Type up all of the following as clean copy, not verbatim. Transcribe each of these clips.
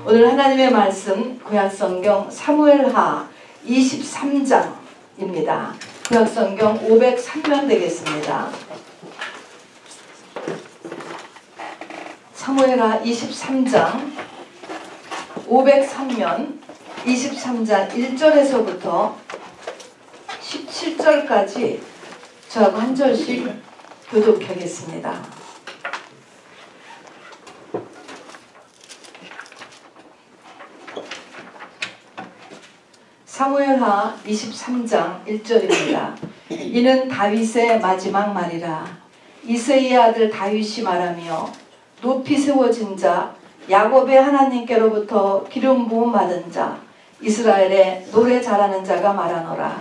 오늘 하나님의 말씀 구약성경 사무엘하 23장입니다. 구약성경 503면 되겠습니다. 사무엘하 23장 503면 23장 1절에서부터 17절까지 저하고 한 절씩 교독하겠습니다. 사무엘하 23장 1절입니다. 이는 다윗의 마지막 말이라. 이새의 아들 다윗이 말하며 높이 세워진 자 야곱의 하나님께로부터 기름 부음 받은 자 이스라엘의 노래 잘하는 자가 말하노라.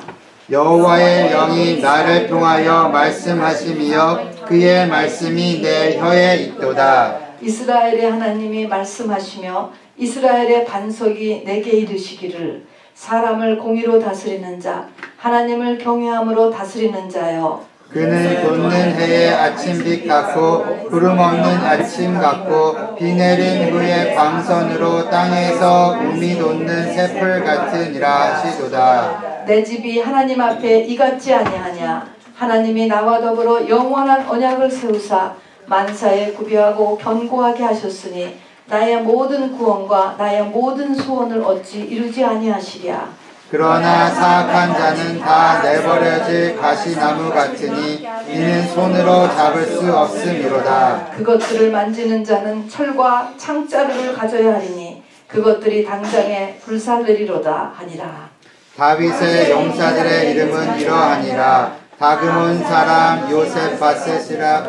여호와의 영이 나를 통하여 말씀하시며 그의 말씀이 내 혀에 있도다. 이스라엘의 하나님이 말씀하시며 이스라엘의 반석이 내게 이르시기를 사람을 공의로 다스리는 자 하나님을 경외함으로 다스리는 자여 그는 돋는 해의 아침빛 같고 구름 없는 아침 같고 비 내린 후의 광선으로 땅에서 우미 돋는 새풀 같으니라 하시도다. 내 집이 하나님 앞에 이같지 아니하냐. 하나님이 나와 더불어 영원한 언약을 세우사 만사에 구비하고 견고하게 하셨으니 나의 모든 구원과 나의 모든 소원을 어찌 이루지 아니하시랴. 그러나 사악한 자는 다 내버려질 가시나무 같으니 이는 손으로 잡을 수 없음이로다. 그것들을 만지는 자는 철과 창자루를 가져야 하리니 그것들이 당장에 불살르리로다 하니라. 다윗의 용사들의 이름은 이러하니라. 다금온 사람 요셉바셋이라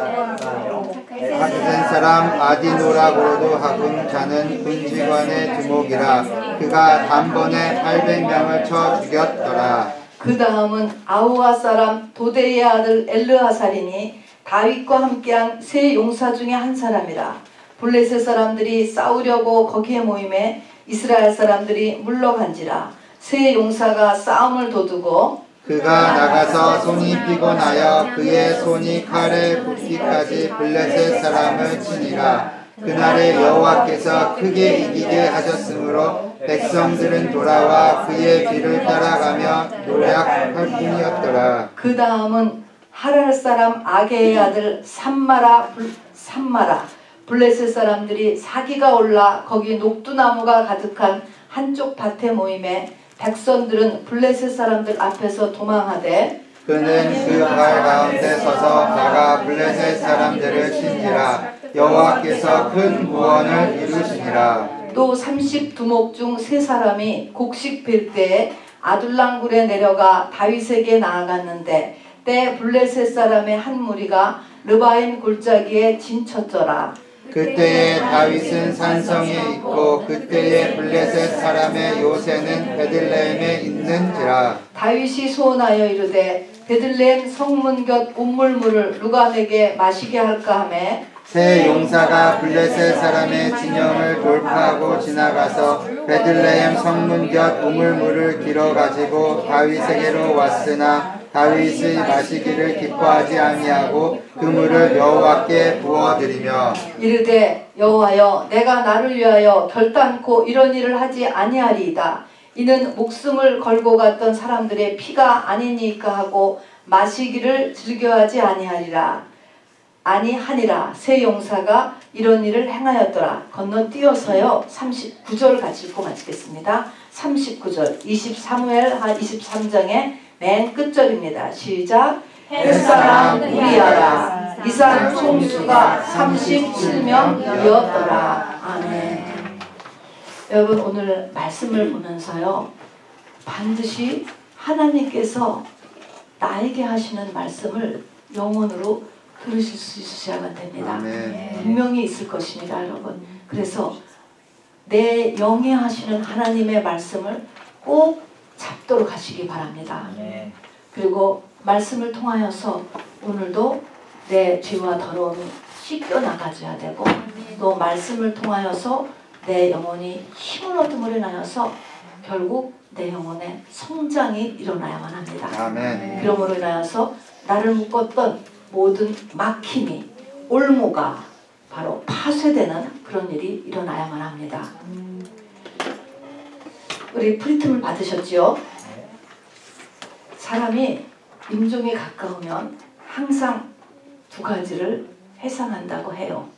하는 사람 아디노라고도 하군. 자는 군직원의 두목이라. 그가 단번에 800명을 쳐 죽였더라. 그 다음은 아우아 사람 도데의 아들 엘르하살이니 다윗과 함께한 세 용사 중에 한 사람이라. 블레셋 사람들이 싸우려고 거기에 모임에 이스라엘 사람들이 물러간지라. 세 용사가 싸움을 도두고 그가 나가서 손이 피곤하여 그의 손이 칼에 붓기까지 블레셋 사람을 치니라. 그날에 여호와께서 크게 이기게 하셨으므로 백성들은 돌아와 그의 뒤를 따라가며 노략할 뿐이었더라. 그 다음은 하랄 사람 아게의 아들 삼마라 블레셋 사람들이 사기가 올라 거기 녹두나무가 가득한 한쪽 밭에 모임에 백성들은 블레셋 사람들 앞에서 도망하되 그는 그 발 가운데 서서 나가 블레셋 사람들을 친지라. 여호와께서 큰 구원을 이루시니라. 또 30두목 중 세 사람이 곡식 빌 때에 아둘람굴에 내려가 다윗에게 나아갔는데 때 블레셋 사람의 한 무리가 르바임 골짜기에 진쳤더라. 그때에 다윗은 산성에 있고 그때에 블레셋 사람의 요새는 베들레헴에 있는지라. 다윗이 소원하여 이르되 베들레헴 성문 곁 우물물을 누가 내게 마시게 할까 하매 세 용사가 블레셋 사람의 진영을 돌파하고 지나가서 베들레헴 성문 곁 우물물을 길어가지고 다윗에게로 왔으나 다윗이 마시기를 기뻐하지 아니하고 그 물을 여호와께 부어드리며 이르되 여호와여 내가 나를 위하여 결단코 이런 일을 하지 아니하리이다. 이는 목숨을 걸고 갔던 사람들의 피가 아니니까 하고 마시기를 즐겨하지 아니하니라. 세 용사가 이런 일을 행하였더라. 건너뛰어서요 39절 같이 읽고 마치겠습니다. 39절 23사무엘하 23장의 맨 끝절입니다. 시작. 햇사람 우리아라. 이 사람 총수가 37명이었더라. 아멘. 여러분 오늘 말씀을 보면서요 반드시 하나님께서 나에게 하시는 말씀을 영혼으로 들으실 수 있으셔야만 됩니다. 아멘. 분명히 있을 것입니다 여러분. 그래서 내 영에 하시는 하나님의 말씀을 꼭 잡도록 하시기 바랍니다. 그리고 말씀을 통하여서 오늘도 내 죄와 더러움이 씻겨나가줘야 되고 또 말씀을 통하여서 내 영혼이 힘을 얻음으로 인하여서 결국 내 영혼의 성장이 일어나야만 합니다. 아멘. 그러므로 인하여서 나를 묶었던 모든 막힘이 올무가 바로 파쇄되는 그런 일이 일어나야만 합니다. 우리 프리즘을 받으셨죠? 사람이 임종에 가까우면 항상 두 가지를 회상한다고 해요.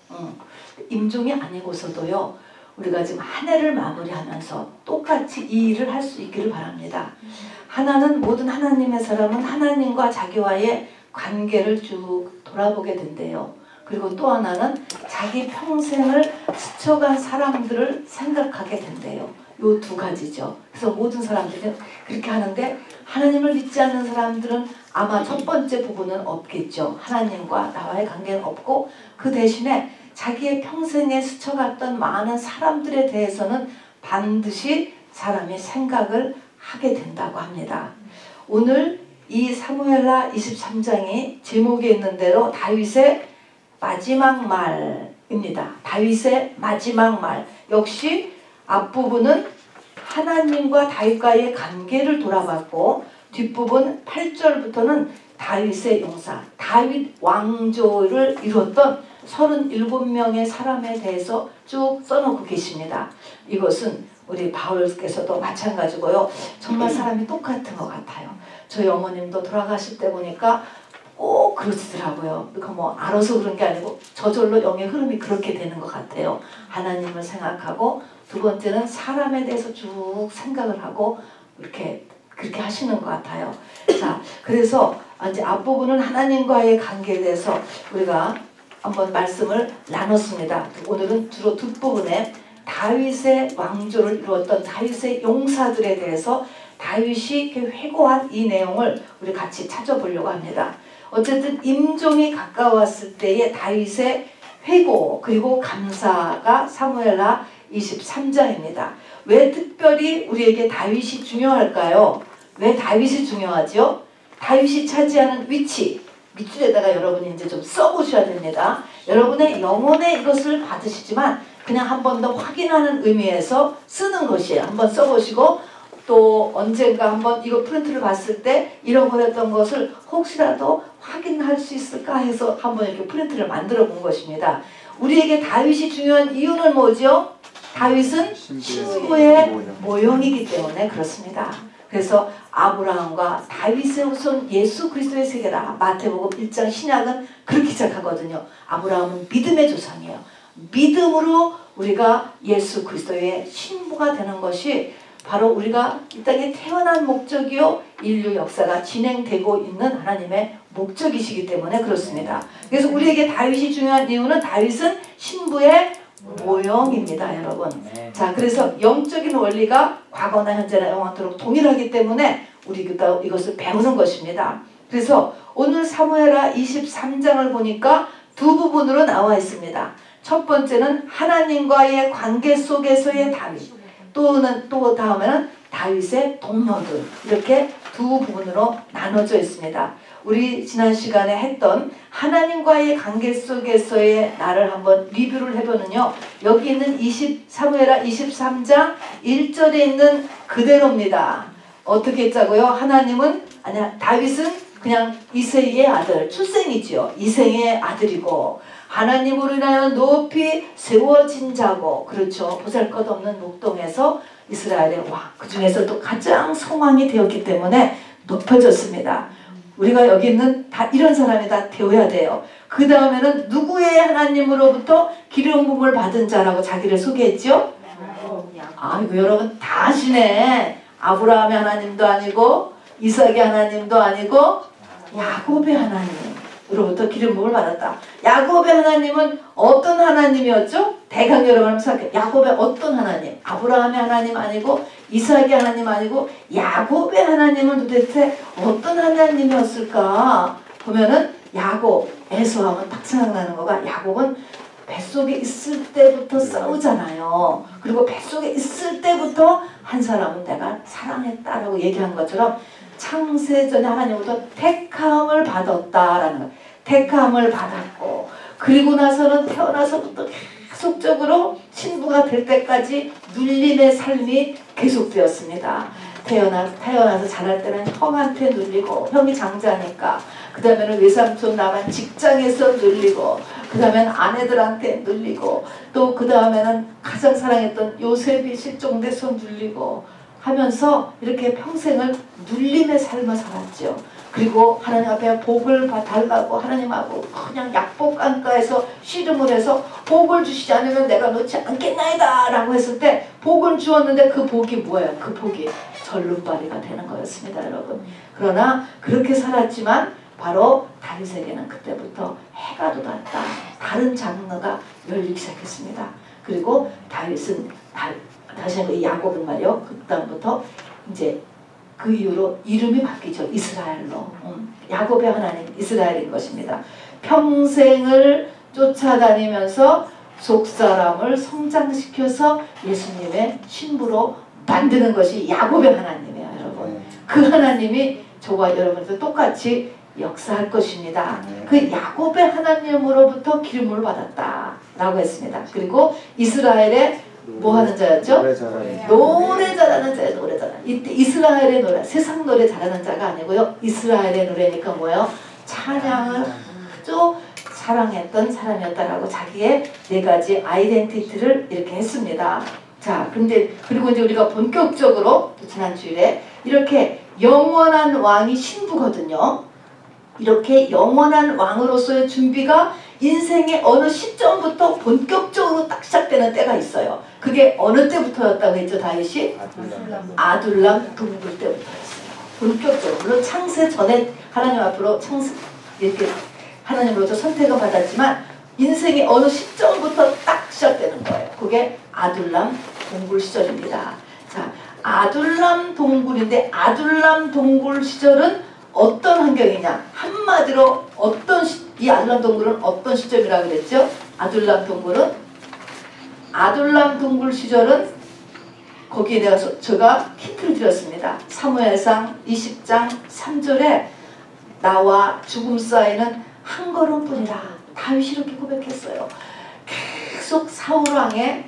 임종이 아니고서도요. 우리가 지금 한 해를 마무리하면서 똑같이 이 일을 할 수 있기를 바랍니다. 하나는 모든 하나님의 사람은 하나님과 자기와의 관계를 쭉 돌아보게 된대요. 그리고 또 하나는 자기 평생을 스쳐간 사람들을 생각하게 된대요. 요 두 가지죠. 그래서 모든 사람들은 그렇게 하는데 하나님을 믿지 않는 사람들은 아마 첫 번째 부분은 없겠죠. 하나님과 나와의 관계는 없고 그 대신에 자기의 평생에 스쳐갔던 많은 사람들에 대해서는 반드시 사람이 생각을 하게 된다고 합니다. 오늘 이 사무엘하 23장이 제목에 있는 대로 다윗의 마지막 말입니다. 다윗의 마지막 말. 역시 앞부분은 하나님과 다윗과의 관계를 돌아봤고 뒷부분 8절부터는 다윗의 용사, 다윗 왕조를 이뤘던 37명의 사람에 대해서 쭉 써놓고 계십니다. 이것은 우리 바울께서도 마찬가지고요. 정말 사람이 똑같은 것 같아요. 저희 어머님도 돌아가실 때 보니까 꼭 그러시더라고요. 그러니까 뭐 알아서 그런 게 아니고 저절로 영의 흐름이 그렇게 되는 것 같아요. 하나님을 생각하고 두 번째는 사람에 대해서 쭉 생각을 하고 그렇게 하시는 것 같아요. 자, 그래서 이제 앞부분은 하나님과의 관계에 대해서 우리가 한번 말씀을 나눴습니다. 오늘은 주로 뒷부분에 다윗의 왕조를 이루었던 다윗의 용사들에 대해서 다윗이 회고한 이 내용을 우리 같이 찾아보려고 합니다. 어쨌든 임종이 가까웠을 때의 다윗의 회고 그리고 감사가 사무엘하 23장입니다. 왜 특별히 우리에게 다윗이 중요할까요? 왜 다윗이 중요하죠? 다윗이 차지하는 위치 밑줄에다가 여러분이 이제 좀 써보셔야 됩니다. 여러분의 영혼에 이것을 받으시지만 그냥 한 번 더 확인하는 의미에서 쓰는 것이에요. 한번 써보시고 또 언젠가 한번 이거 프린트를 봤을 때 잃어버렸던 것을 혹시라도 확인할 수 있을까 해서 한번 이렇게 프린트를 만들어 본 것입니다. 우리에게 다윗이 중요한 이유는 뭐죠? 다윗은 신부의 모형이기 때문에 그렇습니다. 그래서 아브라함과 다윗의 후손 예수 그리스도의 세계다. 마태복음 1장 신약은 그렇게 시작하거든요. 아브라함은 믿음의 조상이에요. 믿음으로 우리가 예수 그리스도의 신부가 되는 것이 바로 우리가 이 땅에 태어난 목적이요 인류 역사가 진행되고 있는 하나님의 목적이시기 때문에 그렇습니다. 그래서 우리에게 다윗이 중요한 이유는 다윗은 신부의 모형입니다, 여러분. 자, 그래서 영적인 원리가 과거나 현재나 영원토록 동일하기 때문에 우리가 이것을 배우는 것입니다. 그래서 오늘 사무엘하 23장을 보니까 두 부분으로 나와 있습니다. 첫 번째는 하나님과의 관계 속에서의 다윗, 또 다음에는 다윗의 동료들, 이렇게 두 부분으로 나눠져 있습니다. 우리 지난 시간에 했던 하나님과의 관계 속에서의 나를 한번 리뷰를 해보면요. 여기 있는 사무엘하 23장 1절에 있는 그대로입니다. 어떻게 했자고요? 다윗은 그냥 이새의 아들, 출생이지요. 이새의 아들이고 하나님으로 인하여 높이 세워진 자고, 그렇죠. 보잘것없는 목동에서 이스라엘의 왕, 그 중에서도 가장 성왕이 되었기 때문에 높여졌습니다. 우리가 여기 있는 다 이런 사람이 다 되어야 돼요. 그 다음에는 누구의 하나님으로부터 기름 부음을 받은 자라고 자기를 소개했죠? 아이고 여러분 다 아시네. 아브라함의 하나님도 아니고 이삭의 하나님도 아니고 야곱의 하나님으로부터 기름 부음을 받았다. 야곱의 하나님은 어떤 하나님이었죠? 대강 여러분 생각해. 야곱의 어떤 하나님? 아브라함의 하나님 아니고 이삭의 하나님 아니고 야곱의 하나님은 도대체 어떤 하나님이었을까? 보면은 야곱에서 하면 딱 생각나는 거가, 야곱은 뱃속에 있을 때부터 싸우잖아요. 그리고 뱃속에 있을 때부터 한 사람은 내가 사랑했다라고 얘기한 것처럼 창세전에 하나님부터 택함을 받았다라는 거예요. 택함을 받았고, 그리고 나서는 태어나서부터 계속적으로 신부가 될 때까지 눌림의 삶이 계속되었습니다. 태어나서 자랄 때는 형한테 눌리고, 형이 장자니까, 그 다음에는 외삼촌 나간 직장에서 눌리고, 그 다음에는 아내들한테 눌리고, 또 그 다음에는 가장 사랑했던 요셉이 실종돼서 눌리고, 하면서 이렇게 평생을 눌림의 삶을 살았죠. 그리고 하나님 앞에 복을 달라고 하나님하고 그냥 약복강가에서 씨름을 해서 복을 주시지 않으면 내가 놓지 않겠나이다 라고 했을 때 복을 주었는데 그 복이 뭐예요? 그 복이 절름발이가 되는 거였습니다, 여러분. 그러나 그렇게 살았지만 바로 다윗에게는 그때부터 해가 돋았다. 다른 장르가 열리기 시작했습니다. 그리고 다윗은 다시 한번 이 야곱은 말이요. 그 다음부터 이제 그 이후로 이름이 바뀌죠. 이스라엘로. 야곱의 하나님 이스라엘인 것입니다. 평생을 쫓아다니면서 속사람을 성장시켜서 예수님의 신부로 만드는 것이 야곱의 하나님이에요, 여러분. 그 하나님이 저와 여러분도 똑같이 역사할 것입니다. 그 야곱의 하나님으로부터 기름을 받았다라고 했습니다. 그리고 이스라엘의 뭐 하는 자였죠? 노래 잘하는 자예요. 노래 잘하는. 이때 이스라엘의 노래, 세상 노래 잘하는 자가 아니고요. 이스라엘의 노래니까 뭐예요? 찬양을 아주 사랑했던 사람이었다라고 자기의 4가지 아이덴티티를 이렇게 했습니다. 자, 근데 그리고 이제 우리가 본격적으로 지난 주일에 이렇게 영원한 왕이 신부거든요. 이렇게 영원한 왕으로서의 준비가 인생의 어느 시점부터 본격적으로 딱 시작되는 때가 있어요. 그게 어느 때부터였다고 했죠, 다윗이? 아둘람 동굴 때부터였어요. 본격적으로. 물론 창세 전에 하나님 앞으로 이렇게 하나님으로부터 선택을 받았지만 인생의 어느 시점부터 딱 시작되는 거예요. 그게 아둘람 동굴 시절입니다. 자, 아둘람 동굴인데 아둘람 동굴 시절은 어떤 환경이냐? 한마디로 이 아둘람 동굴은 어떤 시점이라고 그랬죠? 아둘람 동굴 시절은 거기에 대해서 제가 힌트를 드렸습니다. 사무엘상 20장 3절에 나와 죽음 사이는 한 걸음뿐이라 다윗이 이렇게 고백했어요. 계속 사울왕의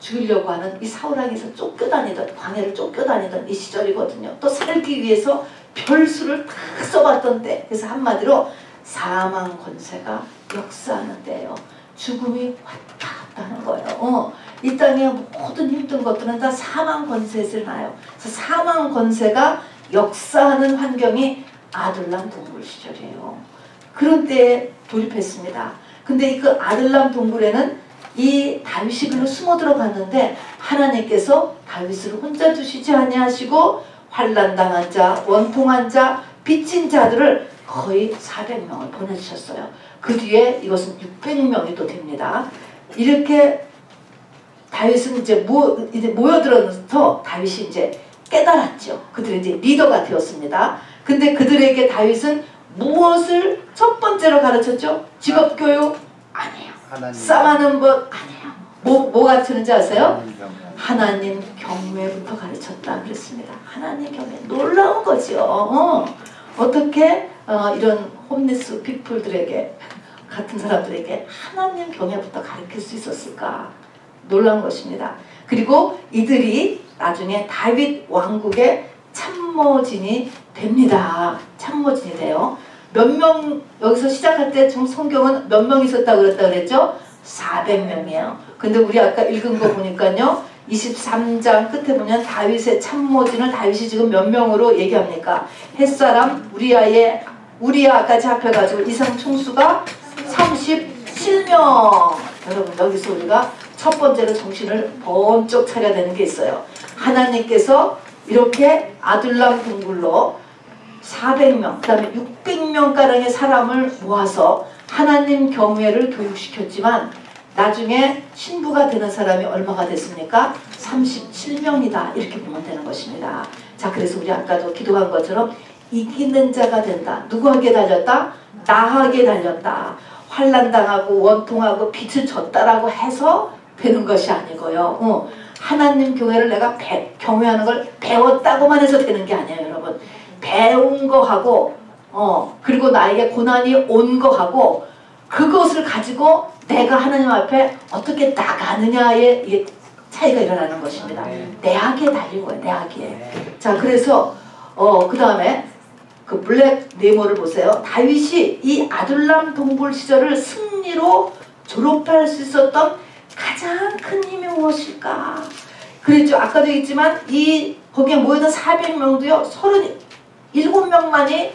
죽이려고 하는 이 사울왕에서 쫓겨다니던 광야를 쫓겨다니던 이 시절이거든요. 또 살기 위해서 별수를 다 써봤던 때. 그래서 한마디로 사망 권세가 역사하는 때예요. 죽음이 왔다 갔다 하는 거예요. 이 땅의 모든 힘든 것들은 다 사망 권세에서 나요. 그래서 사망 권세가 역사하는 환경이 아둘람 동굴 시절이에요. 그런 때에 돌입했습니다. 근데 그 아둘람 동굴에는 이 다윗이 글로 숨어 들어갔는데 하나님께서 다윗을 혼자 두시지 아니하시고 환난당한 자, 원통한 자, 빚진 자들을 거의 400명을 보내주셨어요. 그 뒤에 이것은 600명이 또 됩니다. 이렇게 다윗은 이제 모여들어서 다윗이 이제 깨달았죠. 그들이 이제 리더가 되었습니다. 근데 그들에게 다윗은 무엇을 첫 번째로 가르쳤죠? 직업교육? 아니에요. 싸마는 법? 아니에요. 뭐 가르치는지 아세요? 하나님 경외부터 가르쳤다 그랬습니다. 하나님 경외. 놀라운 거죠. 어떻게 이런 홈리스 피플들에게 같은 사람들에게 하나님 경외부터 가르칠 수 있었을까? 놀라운 것입니다. 그리고 이들이 나중에 다윗 왕국의 참모진이 됩니다. 참모진이 돼요. 몇 명, 여기서 시작할 때 성경은 몇 명 있었다고 그랬죠? 400명이에요. 근데 우리 아까 읽은 거 보니까요. 23장 끝에 보면 다윗의 참모진을 다윗이 지금 몇 명으로 얘기합니까? 햇사람 우리아까지 합해가지고 이상 총수가 37명. 여러분 여기서 우리가 첫 번째로 정신을 번쩍 차려야 되는 게 있어요. 하나님께서 이렇게 아둘람 동굴로 400명, 그 다음에 600명가량의 사람을 모아서 하나님 경외를 교육시켰지만 나중에 신부가 되는 사람이 얼마가 됐습니까? 37명이다. 이렇게 보면 되는 것입니다. 자, 그래서 우리 아까도 기도한 것처럼 이기는 자가 된다. 누구에게 달렸다? 나에게 달렸다. 환난당하고 원통하고 빚을 졌다라고 해서 되는 것이 아니고요. 하나님 교회를 내가 경외하는 걸 배웠다고만 해서 되는 게 아니에요, 여러분. 배운 거하고 그리고 나에게 고난이 온 거하고 그것을 가지고 내가 하나님 앞에 어떻게 나가느냐의 이게 차이가 일어나는 것입니다. 내 악에 달린 거예요. 내 악에. 자, 그래서 그 다음에 그 블랙 네모를 보세요. 다윗이 이 아둘람 동굴 시절을 승리로 졸업할 수 있었던 가장 큰 힘이 무엇일까? 그랬죠. 아까도 있지만 이 거기에 모여든 400명도요 37명만이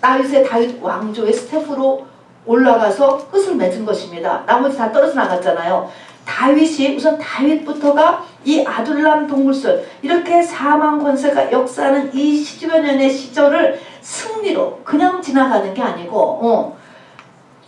다윗 왕조의 스태프로 올라가서 끝을 맺은 것입니다. 나머지 다 떨어져 나갔잖아요. 다윗이 우선 다윗부터가 이 아둘람 동물설 이렇게 사망 권세가 역사하는 이 10여 년의 시절을 승리로 그냥 지나가는 게 아니고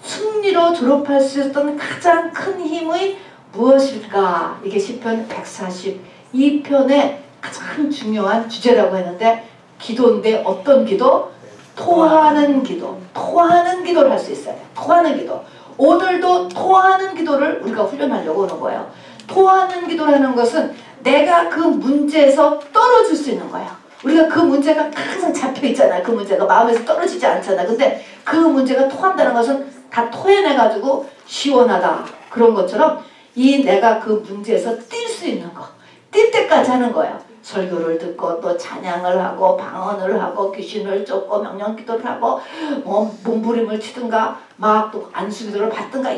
승리로 졸업할 수 있었던 가장 큰 힘의 무엇일까? 이게 시편 142편의 가장 중요한 주제라고 했는데 기도인데 어떤 기도? 토하는 기도. 토하는 기도를 할 수 있어요. 토하는 기도. 오늘도 토하는 기도를 우리가 훈련하려고 하는 거예요. 토하는 기도라는 것은 내가 그 문제에서 떨어질 수 있는 거예요. 우리가 그 문제가 항상 잡혀 있잖아요. 그 문제가 마음에서 떨어지지 않잖아요. 근데 그 문제가 토한다는 것은 다 토해내가지고 시원하다. 그런 것처럼 이 내가 그 문제에서 뛸 수 있는 거. 뛸 때까지 하는 거예요. 설교를 듣고 또 찬양을 하고 방언을 하고 귀신을 쫓고 명령기도를 하고 몸부림을 치든가 막 또 안수기도를 받든가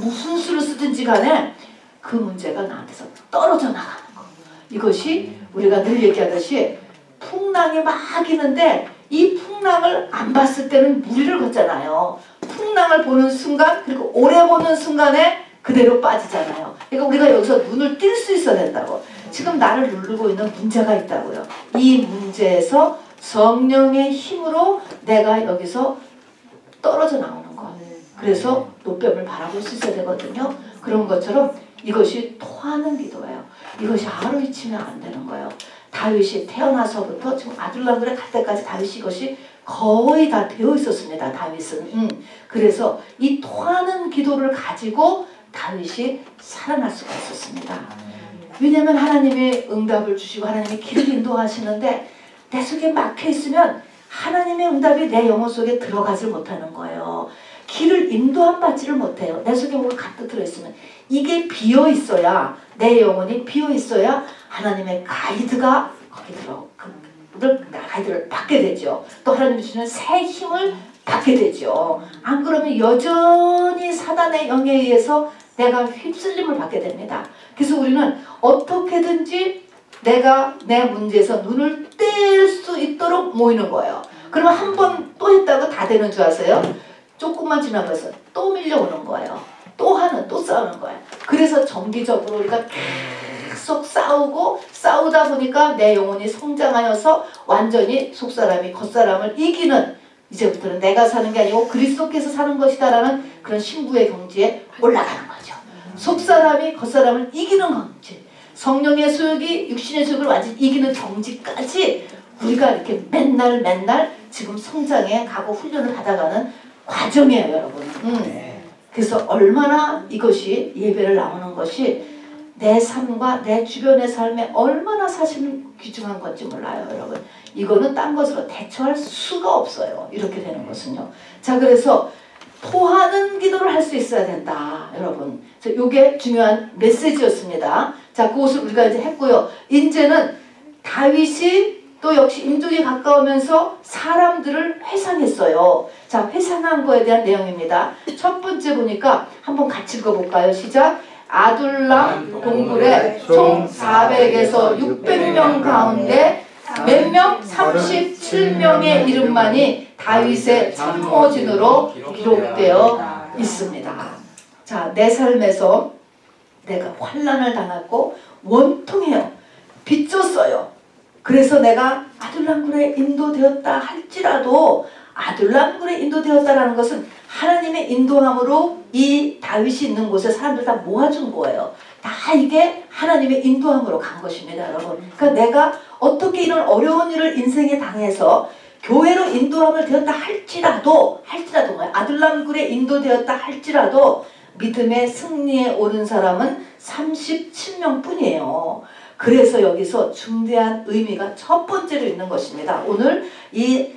무슨 수를 쓰든지 간에 그 문제가 나한테서 떨어져 나가는 거. 이것이 우리가 늘 얘기하듯이 풍랑이 막 있는데 이 풍랑을 안 봤을 때는 무리를 걷잖아요. 풍랑을 보는 순간 그리고 오래 보는 순간에 그대로 빠지잖아요. 그러니까 우리가 여기서 눈을 뜰 수 있어야 된다고. 지금 나를 누르고 있는 문제가 있다고요. 이 문제에서 성령의 힘으로 내가 여기서 떨어져 나오는 것. 그래서 노뱀을 바라볼 수 있어야 되거든요. 그런 것처럼 이것이 토하는 기도예요. 이것이 하루이치면 안 되는 거예요. 다윗이 태어나서부터 지금 아둘람굴에 갈 때까지 다윗이 이것이 거의 다 되어 있었습니다. 다윗은. 그래서 이 토하는 기도를 가지고 다윗이 살아날 수가 있었습니다. 왜냐하면 하나님이 응답을 주시고 하나님이 길을 인도하시는데 내 속에 막혀있으면 하나님의 응답이 내 영혼 속에 들어가지 못하는 거예요. 길을 인도함 받지를 못해요. 내 속에 뭐가 가득 들어있으면. 이게 비어있어야 내 영혼이 비어있어야 하나님의 가이드가 거기 가이드를 받게 되죠. 또 하나님이 주시는 새 힘을 받게 되죠. 안 그러면 여전히 사단의 영에 의해서 내가 휩쓸림을 받게 됩니다. 그래서 우리는 어떻게든지 내가 내 문제에서 눈을 뗄 수 있도록 모이는 거예요. 그러면 한 번 또 했다고 다 되는 줄 아세요? 조금만 지나가서 또 밀려오는 거예요. 또 싸우는 거예요. 그래서 정기적으로 우리가 계속 싸우다 보니까 내 영혼이 성장하여서 완전히 속사람이 겉사람을 이기는 이제부터는 내가 사는 게 아니고 그리스도께서 사는 것이다라는 그런 신부의 경지에 올라가는 거죠. 속사람이 겉사람을 이기는 경지. 성령의 소욕이 육신의 소욕을 완전히 이기는 경지까지 우리가 이렇게 맨날 지금 성장해 가고 훈련을 받아가는 과정이에요, 여러분. 그래서 얼마나 이것이 예배를 나오는 것이 내 삶과 내 주변의 삶에 얼마나 사실 귀중한 건지 몰라요, 여러분. 이거는 딴 것으로 대처할 수가 없어요. 이렇게 되는 것은요. 자, 그래서 토하는 기도를 할 수 있어야 된다, 여러분. 이게 중요한 메시지였습니다. 자, 그것을 우리가 이제 했고요. 이제는 다윗이 또 역시 임종이 가까우면서 사람들을 회상했어요. 자, 회상한 거에 대한 내용입니다. 첫 번째 보니까 한번 같이 읽어볼까요? 시작. 아둘람 동굴에 총 400에서 600명 가운데 몇 명? 37명의 이름만이 다윗의 참모진으로 기록되어 있습니다. 자, 내 삶에서 내가 환난을 당했고 원통해요. 빚졌어요. 그래서 내가 아둘람굴에 인도되었다 할지라도 아둘람굴에 인도되었다라는 것은 하나님의 인도함으로 이 다윗이 있는 곳에 사람들 다 모아준 거예요. 다 이게 하나님의 인도함으로 간 것입니다, 여러분. 그러니까 내가 어떻게 이런 어려운 일을 인생에 당해서 교회로 인도함을 되었다 할지라도 아둘람굴에 인도되었다 할지라도 믿음의 승리에 오른 사람은 37명 뿐이에요. 그래서 여기서 중대한 의미가 첫 번째로 있는 것입니다. 오늘 이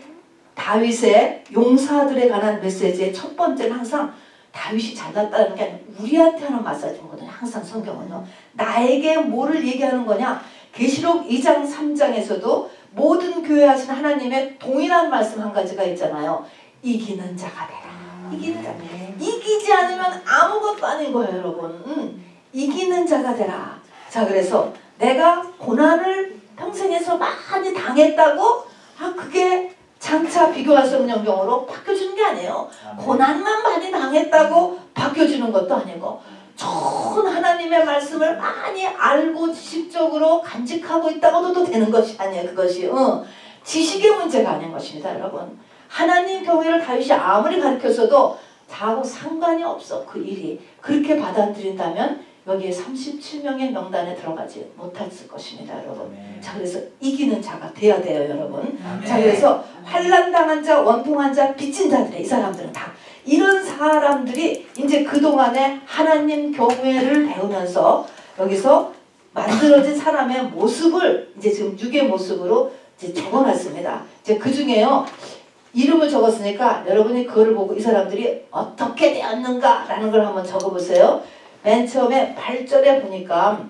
다윗의 용사들에 관한 메시지의 첫 번째는 항상 다윗이 잘났다는 게 아니라 우리한테 하는 마사지거든요. 항상 성경은요. 나에게 뭐를 얘기하는 거냐. 계시록 2장 3장에서도 모든 교회 하신 하나님의 동일한 말씀 한 가지가 있잖아요. 이기는 자가 되라. 이기는 자. 이기지 않으면 아무것도 아닌 거예요, 여러분. 이기는 자가 되라. 자, 그래서 내가 고난을 평생에서 많이 당했다고 그게 장차 비교할 수 없는 영경으로 바뀌어주는 게 아니에요. 고난만 많이 당했다고 바뀌어주는 것도 아니고 좋은 하나님의 말씀을 많이 알고 지식적으로 간직하고 있다고도 되는 것이 아니에요. 그것이 지식의 문제가 아닌 것입니다. 여러분, 하나님 교회를 다윗이 아무리 가르쳤어도 다하고 상관이 없어. 그 일이 그렇게 받아들인다면 여기에 37명의 명단에 들어가지 못했을 것입니다. 여러분. 자, 그래서 이기는 자가 돼야 돼요. 여러분. 자, 그래서 환난당한 자, 원통한 자, 빚진 자들의 이 사람들은 다 이런 사람들이 이제 그동안에 하나님 교회를 배우면서 여기서 만들어진 사람의 모습을 이제 지금 육의 모습으로 이제 적어놨습니다. 이제 그 중에요. 이름을 적었으니까 여러분이 그거를 보고 이 사람들이 어떻게 되었는가 라는 걸 한번 적어보세요. 맨 처음에 8절에 보니까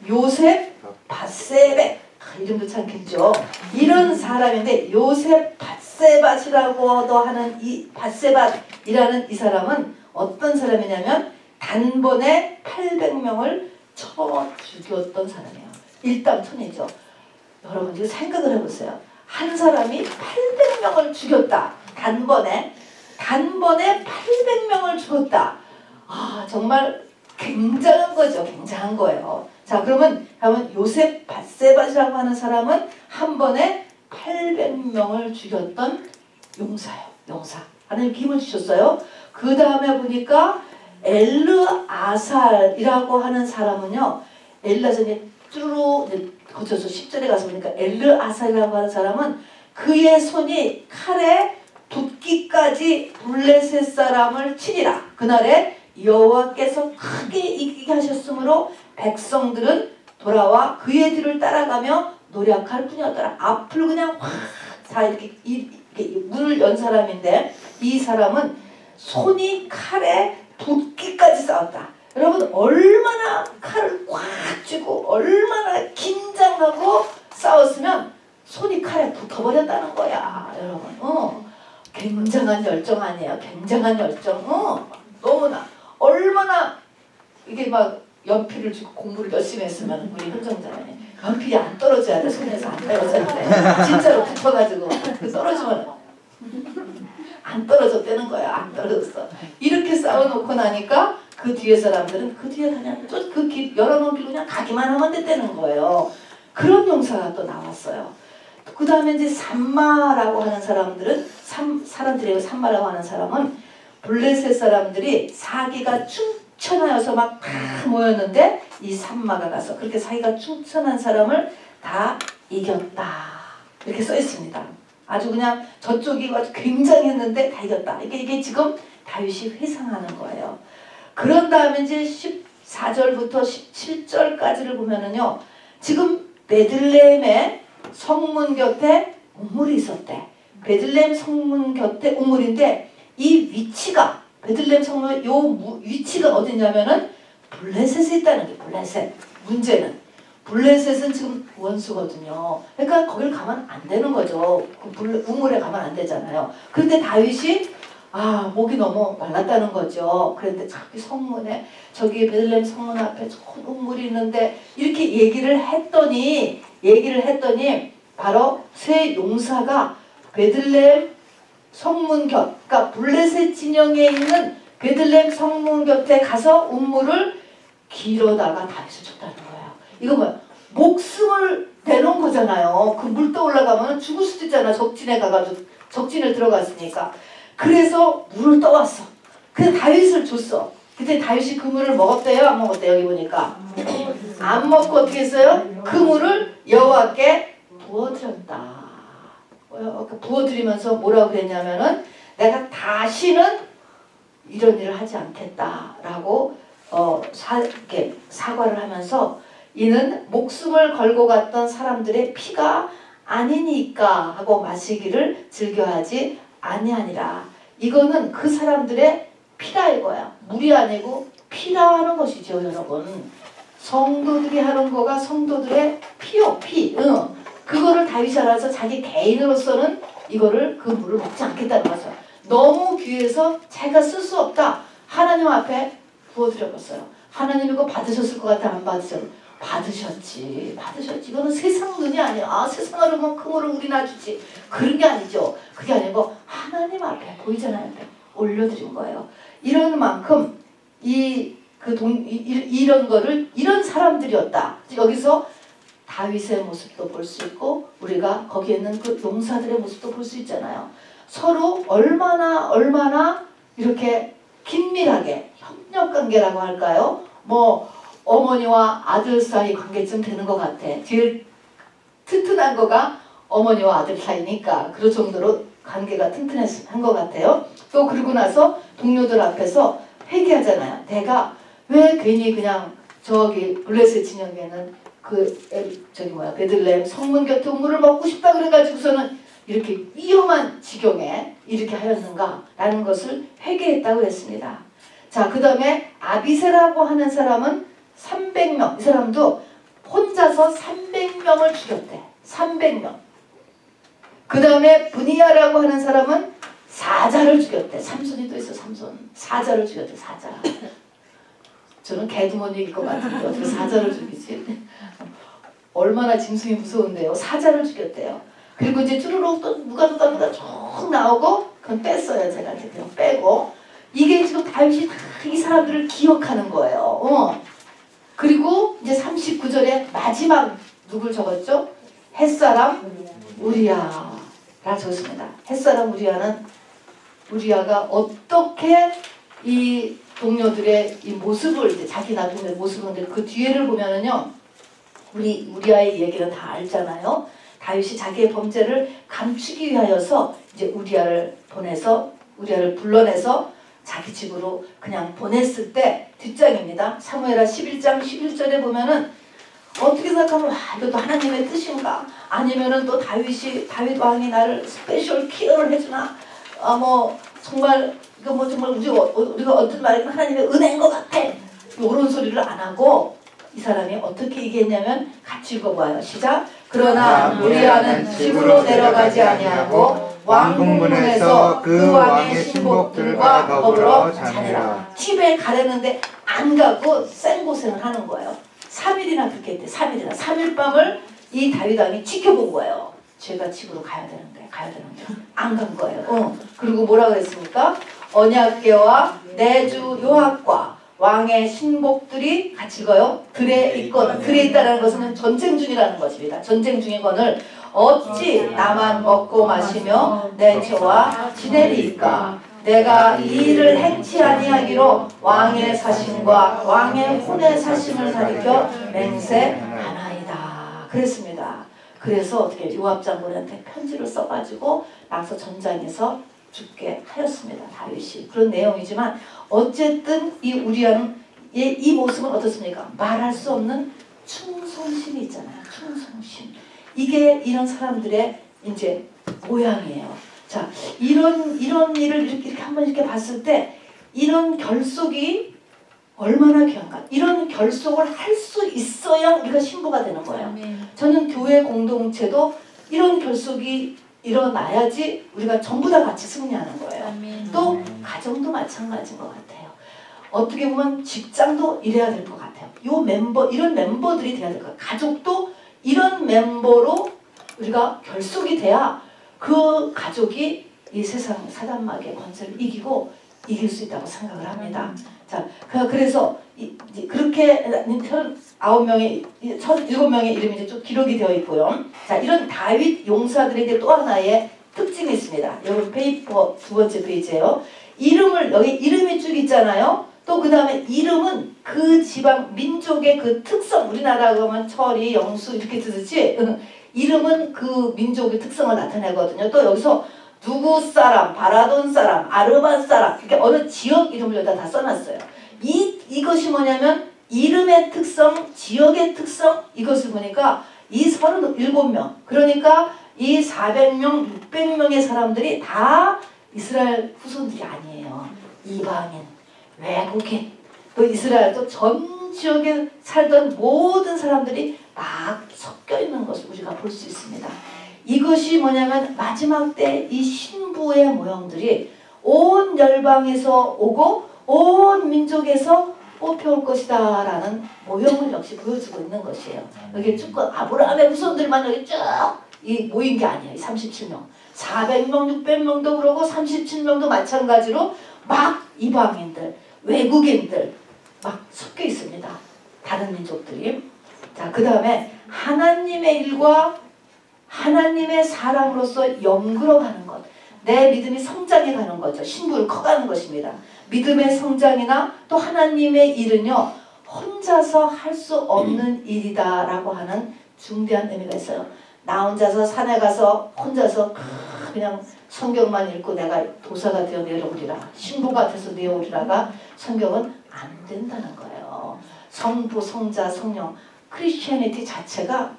요셉 밧세밧, 이름도 참 길죠. 이런 사람인데 요셉 밧세밧이라고도 하는 이 밧세밧이라는 이 사람은 어떤 사람이냐면 단번에 800명을 쳐 죽였던 사람이에요. 일당천이죠. 여러분 이거 생각을 해보세요. 한 사람이 800명을 죽였다. 단번에 800명을 죽였다. 정말 굉장한 거죠. 굉장한 거예요. 자, 그러면 요셉 밧세밧이라고 하는 사람은 한 번에 800명을 죽였던 용사예요. 용사. 하나님 힘을 주셨어요. 그 다음에 보니까 엘르아살이라고 하는 사람은요. 엘르아살이 쭈루루 거쳐서 10절에 가서 보니까 엘르아살이라고 하는 사람은 그의 손이 칼에 붓기까지 블레셋 사람을 치니라. 그날에 여호와께서 크게 이기게 하셨으므로 백성들은 돌아와 그의 뒤를 따라가며 노력할 뿐이었더라. 앞을 그냥 확 다 이렇게 문을 연 사람인데 이 사람은 손이 칼에 붓기까지 싸웠다. 여러분 얼마나 칼을 꽉 쥐고 얼마나 긴장하고 싸웠으면 손이 칼에 붙어버렸다는 거야. 여러분 굉장한 열정 아니에요. 굉장한 열정. 너무나 얼마나 이게 막 연필을 주고 공부를 열심히 했으면 우리 현정자매님 연필이 안 떨어져야 돼. 손에서 안 떨어져야 돼. 진짜로 붙여가지고 떨어지면 안 떨어졌다는 거야. 안 떨어졌어. 이렇게 싸워놓고 나니까 그 뒤에 사람들은 그 뒤에 그냥 그 길 열어놓은 길 그냥 가기만 하면 됐다는 거예요. 그런 용사가 또 나왔어요. 그 다음에 이제 산마라고 하는 사람들은 사람들이에요. 산마라고 하는 사람은 블레셋 사람들이 사기가 충천하여서 막 다 모였는데 이 산마가 가서 그렇게 사기가 충천한 사람을 다 이겼다. 이렇게 써 있습니다. 아주 그냥 저쪽이 아주 굉장했는데 다 이겼다. 이게 지금 다윗이 회상하는 거예요. 그런 다음에 이제 14절부터 17절까지를 보면은요. 지금 베들레헴의 성문 곁에 우물이 있었대. 베들레헴 성문 곁에 우물인데 이 위치가 베들레헴 성문 위치가 어디냐면은 블레셋에 있다는 게 블레셋. 문제는 블레셋은 지금 원수거든요. 그러니까 거길 가면 안 되는 거죠. 그 우물에 가면 안 되잖아요. 그런데 다윗이 목이 너무 말랐다는 거죠. 그런데 저기 성문에 저기 베들레헴 성문 앞에 좋은 우물이 있는데 이렇게 얘기를 했더니 바로 세 용사가 베들레헴 성문 곁, 그러니까 블레셋 진영에 있는 베들레헴 성문 곁에 가서 우물을 길어다가 다윗을 쳤다는 거예요. 이거 뭐야? 목숨을 내놓은 거잖아요. 그 물 떠올라가면 죽을 수도 있잖아. 적진에 가가지고 적진을 들어갔으니까. 그래서 물을 떠왔어. 그래서 다윗을 줬어. 그때 다윗이 그 물을 먹었대요? 안 먹었대요? 여기 보니까. 안 먹고 어떻게 했어요? 그 물을 여호와께 부어드렸다. 부어드리면서 뭐라고 그랬냐면은 내가 다시는 이런 일을 하지 않겠다라고 이렇게 사과를 하면서 이는 목숨을 걸고 갔던 사람들의 피가 아니니까 하고 마시기를 즐겨하지 아니하니라. 이거는 그 사람들의 피라 이거야. 물이 아니고 피라 하는 것이죠. 여러분. 성도들이 하는 거가 성도들의 피요. 피. 그거를 다윗이 알아서 자기 개인으로서는 이거를 그 물을 먹지 않겠다는 거죠. 너무 귀해서 자기가 쓸 수 없다. 하나님 앞에 부어드려봤어요. 하나님 이거 받으셨을 것 같아? 안 받으셨어요? 받으셨지. 이거는 세상 눈이 아니야. 아, 세상으로만큼으로 우리 놔주지. 그런 게 아니죠. 그게 아니고 하나님 앞에 보이잖아요. 올려드린 거예요. 이런 만큼 이런 거를 이런 사람들이었다. 여기서 다윗의 모습도 볼 수 있고 우리가 거기에 있는 그 용사들의 모습도 볼 수 있잖아요. 서로 얼마나 이렇게 긴밀하게 협력관계라고 할까요? 뭐 어머니와 아들 사이 관계쯤 되는 것 같아. 제일 튼튼한 거가 어머니와 아들 사이니까 그럴 정도로 관계가 튼튼한 것 같아요. 또 그러고 나서 동료들 앞에서 회개하잖아요. 내가 왜 괜히 그냥 저기 블레셋 진영에는 베들레헴 성문 곁에 우물을 먹고 싶다 그래가지고서는 이렇게 위험한 지경에 이렇게 하였는가라는 것을 회개했다고 했습니다. 자, 그 다음에 아비세라고 하는 사람은 300명, 이 사람도 혼자서 300명을 죽였대. 300명. 그 다음에 분이야라고 하는 사람은 사자를 죽였대. 삼손이 또 있어. 삼손. 사자를 죽였대. 사자. 저는 개도 못 이길 것 같은데 어떻게 사자를 죽이지? 얼마나 짐승이 무서운데요. 사자를 죽였대요. 그리고 이제 쭈루룩 또 누가 쭉 나오고 그건 뺐어요. 제가 이제 그냥 빼고 이게 지금 다윗이 이 사람들을 기억하는 거예요. 그리고 이제 39절에 마지막 누굴 적었죠? 햇사람 우리야라 적었습니다. 햇사람 우리야가 어떻게 이 동료들의 이 모습을 이제 자기 나름의 모습을 그 뒤에를 보면은요. 우리아의 얘기는 다 알잖아요. 다윗이 자기의 범죄를 감추기 위하여서 이제 우리아를 불러내서 자기 집으로 그냥 보냈을 때 뒷장입니다. 사무엘하 11장 11절에 보면은 어떻게 생각하면 이것도 하나님의 뜻인가? 아니면은 또 다윗 왕이 나를 스페셜 케어를 해주나? 정말 우리가 어떤 말이든 하나님의 은혜인 것 같아. 이런 소리를 안 하고 이 사람이 어떻게 얘기했냐면 같이 읽어봐요. 시작. 그러나 우리아는 집으로 내려가지 아니하고 왕궁문에서 그 왕의 신복들과 더불어 자니라. 집에 가려는데 안 가고 생고생을 하는 거예요. 3일이나 그렇게 했대. 3일 밤을 이 다윗 왕이 지켜본 거예요. 제가 집으로 가야 되는데 안 간 거예요. 그리고 뭐라 그랬습니까? 언약궤와 내주 요압과 왕의 신복들이 같이 읽어요. 들에 있거든. 들에 있다는 것은 전쟁 중이라는 것입니다. 전쟁 중이거늘 어찌 나만 먹고 마시며 내 저와 지내리이까. 내가 이 일을 행치 아니하기로 왕의 사심과 왕의 혼의 사심을 가리켜 맹세하나이다. 그랬습니다. 그래서 어떻게 요압 장군한테 편지를 써가지고 나서 전장에서 죽게 하였습니다. 다윗이. 그런 내용이지만 어쨌든 이 우리아는 이 모습은 어떻습니까? 말할 수 없는 충성심이 있잖아요. 충성심. 이게 이런 사람들의 이제 모양이에요. 자, 이런 일을 이렇게 한번 이렇게 봤을 때 이런 결속이 얼마나 귀한가. 이런 결속을 할 수 있어야 우리가 신부가 되는 거예요. 저는 교회 공동체도 이런 결속이 일어나야지 우리가 전부 다 같이 승리하는 거예요. 또 가정도 마찬가지인 것 같아요. 어떻게 보면 직장도 이래야 될 것 같아요. 이런 멤버들이 돼야 될 것 같아요. 가족도 이런 멤버로 우리가 결속이 돼야 그 가족이 이 세상 사단마귀의 권세를 이길 수 있다고 생각을 합니다. 자, 그래서 그렇게 17명의 이름이 이제 쭉 기록이 되어 있고요. 자, 이런 다윗 용사들에게 또 하나의 특징이 있습니다. 여러분 페이퍼 두 번째 페이지예요. 여기 이름이 쭉 있잖아요. 또 그 다음에 이름은 그 지방 민족의 그 특성, 우리나라 그러면 철이, 영수 이렇게 듣지. 이름은 그 민족의 특성을 나타내거든요. 또 여기서 누구 사람, 바라돈 사람, 아르바 사람, 그러니까 어느 지역 이름을 여기다 다 써놨어요. 이것이 뭐냐면 이름의 특성, 지역의 특성, 이것을 보니까 이 37명, 그러니까 이 400명, 600명의 사람들이 다 이스라엘 후손들이 아니에요. 이방인, 외국인, 또 이스라엘 또 전 지역에 살던 모든 사람들이 막 섞여 있는 것을 우리가 볼 수 있습니다. 이것이 뭐냐면 마지막 때 이 신부의 모형들이 온 열방에서 오고 온 민족에서 뽑혀올 것이다 라는 모형을 역시 보여주고 있는 것이에요. 여기 쭉 아브라함의 후손들만 여기 쭉 모인 게 아니에요. 37명 400명 600명도 그러고 37명도 마찬가지로 막 이방인들 외국인들 막 섞여 있습니다. 다른 민족들이. 자, 그 다음에 하나님의 일과 하나님의 사람으로서 연결하는 것. 내 믿음이 성장해 가는 거죠. 신부를 커가는 것입니다. 믿음의 성장이나 또 하나님의 일은요. 혼자서 할 수 없는 일이다 라고 하는 중대한 의미가 있어요. 나 혼자서 산에 가서 혼자서 그냥 성경만 읽고 내가 도사가 되어 내려오리라. 신부가 돼서 내려오리라가 성경은 안 된다는 거예요. 성부, 성자, 성령 크리스티애니티 자체가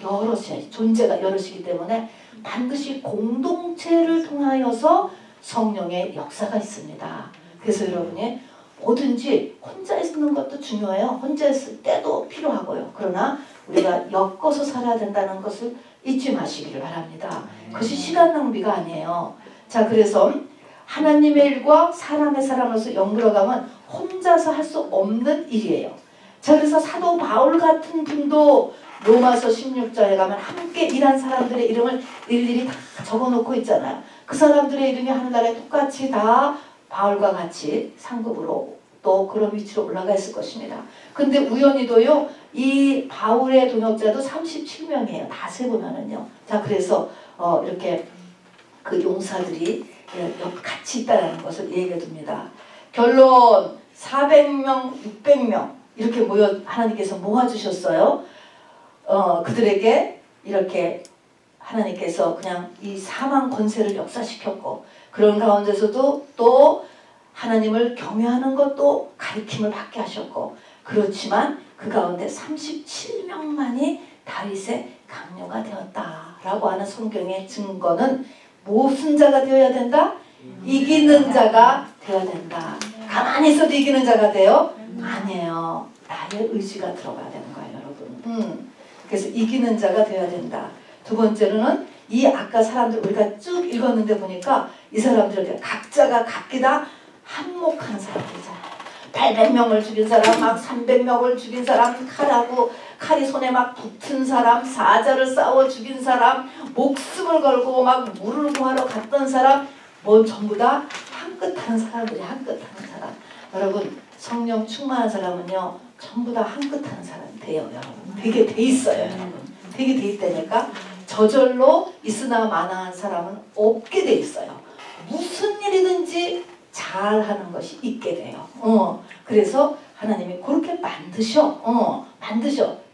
여럿이 존재가 여럿이기 때문에 반드시 공동체를 통하여서 성령의 역사가 있습니다. 그래서 여러분이 뭐든지 혼자 있는 것도 중요해요. 혼자 있을 때도 필요하고요. 그러나 우리가 엮어서 살아야 된다는 것을 잊지 마시기를 바랍니다. 그것이 시간 낭비가 아니에요. 자, 그래서 하나님의 일과 사람의 사람으로서 연결어가면 혼자서 할 수 없는 일이에요. 자, 그래서 사도 바울 같은 분도 로마서 16장에 가면 함께 일한 사람들의 이름을 일일이 다 적어놓고 있잖아요. 그 사람들의 이름이 하늘나라에 똑같이 다 바울과 같이 상급으로 또 그런 위치로 올라가 있을 것입니다. 근데 우연히도요, 이 바울의 동역자도 37명이에요. 다 세보면은요. 자, 그래서 이렇게 그 용사들이 같이 있다는 것을 얘기해 둡니다. 결론 400명, 600명 이렇게 모여 하나님께서 모아주셨어요. 그들에게 이렇게 하나님께서 그냥 이 사망 권세를 역사시켰고 그런 가운데서도 또 하나님을 경외하는 것도 가르침을 받게 하셨고 그렇지만 그 가운데 37명만이 다윗의 강요가 되었다라고 하는 성경의 증거는 무슨 자가 되어야 된다? 이기는 자가 되어야 된다. 가만히 있어도 이기는 자가 돼요? 아니에요. 나의 의지가 들어가야 되는 거예요, 여러분. 그래서 이기는 자가 되어야 된다. 두 번째로는 이 아까 사람들 우리가 쭉 읽었는데 보니까 이 사람들 각자가 각기다 한몫하는 사람들이잖아요. 800명을 죽인 사람, 막 300명을 죽인 사람, 칼이 손에 막 붙은 사람, 사자를 싸워 죽인 사람, 목숨을 걸고 막 물을 구하러 갔던 사람, 뭐 전부 다 한끗하는 사람들이 한끗하는 사람. 여러분 성령 충만한 사람은요 전부 다 한끗하는 사람이 돼요. 여러분 되게 돼 있어요. 여러분 되게 돼 있다니까. 저절로 있으나 마나한 사람은 없게 돼 있어요. 무슨 일이든지 잘하는 것이 있게 돼요. 그래서 하나님이 그렇게 만드셔.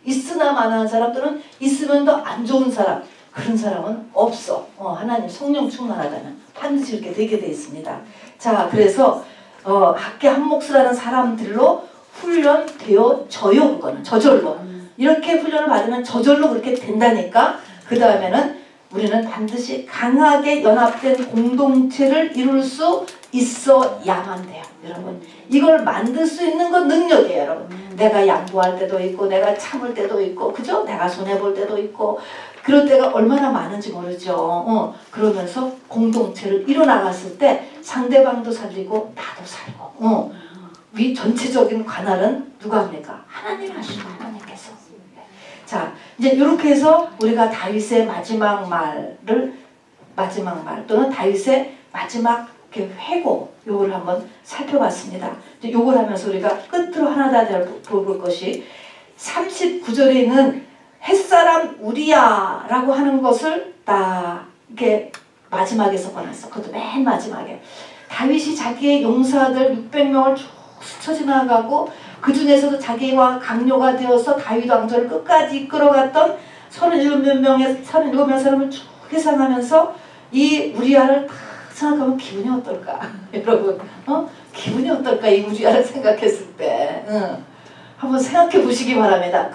있으나 마나한 사람들은 있으면 더 안 좋은 사람, 그런 사람은 없어. 하나님 성령 충만하다면 반드시 이렇게 되게 돼 있습니다. 자, 그래서 각기 한 몫을 하는 사람들로 훈련되어져요. 그거는 저절로. 이렇게 훈련을 받으면 저절로 그렇게 된다니까. 그 다음에는 우리는 반드시 강하게 연합된 공동체를 이룰 수 있어야만 돼요. 여러분 이걸 만들 수 있는 건 능력이에요. 여러분 내가 양보할 때도 있고 내가 참을 때도 있고 그죠? 내가 손해볼 때도 있고 그럴 때가 얼마나 많은지 모르죠. 그러면서 공동체를 이뤄나갔을 때 상대방도 살리고 나도 살고 이 전체적인 관할은 누가 합니까? 하나님이 하시는 하나님께서. 자, 이제 이렇게 해서 우리가 다윗의 마지막 말 또는 다윗의 마지막 회고 요걸 한번 살펴봤습니다. 요걸 하면서 우리가 끝으로 하나 다 볼 것이 39절에 있는 햇사람 우리야라고 하는 것을 딱 이렇게 마지막에 써놨어. 그것도 맨 마지막에 다윗이 자기의 용사들 600명을 쭉 스쳐 지나가고 그 중에서도 자기와 강요가 되어서 다윗 왕조를 끝까지 이끌어갔던 37명 사람을 쭉 회상하면서 이 우리야를 딱 생각하면 기분이 어떨까? 여러분 기분이 어떨까? 이 우리야를 생각했을 때 한번 생각해 보시기 바랍니다.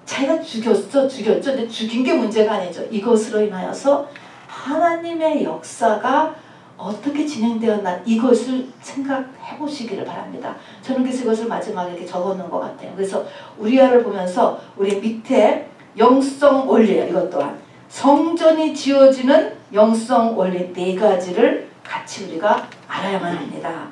자기가 죽였죠. 근데 죽인 게 문제가 아니죠. 이것으로 인하여서 하나님의 역사가 어떻게 진행되었나 이것을 생각해 보시기를 바랍니다. 저는 그래서 이것을 마지막에 이렇게 적어놓은 것 같아요. 그래서 우리야를 보면서 우리 밑에 영성 원리예요. 이것 또한 성전이 지어지는 영성 원리 4가지를 같이 우리가 알아야만 합니다.